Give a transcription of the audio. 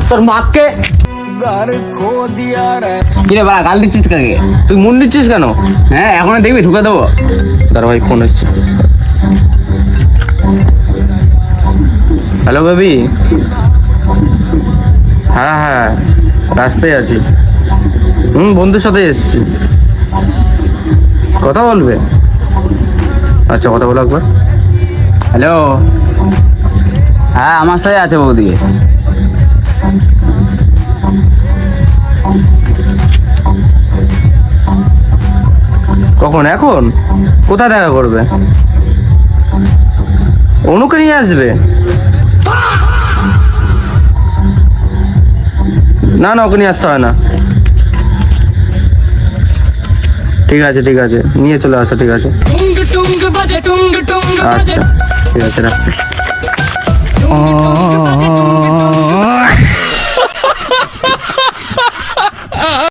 তোর মাকে কিরে বাড়া গাল দিচ্ছিস কাকে? তুই মন দিচ্ছিস কেন? হ্যাঁ এখন দেখবি ঢুকে দেবো। দাঁড়া ভাই ফোন এসছে। Hello baby. হ্যাঁ হ্যাঁ রাস্তায় আছি। বন্ধুর সাথে এসছি। কথা বলবে? আচ্ছা কথা বলো একবার। হ্যালো। হ্যাঁ আমার সাথে আছে বৌদি। কখন? এখন? কোথায় দেখা করবে? অনুকে নিয়ে আসবে? না না ওকে নিয়ে আসতে হয় না। ঠিক আছে ঠিক আছে নিয়ে চলে আসো। ঠিক আছে আচ্ছা ঠিক আছে রাখছি।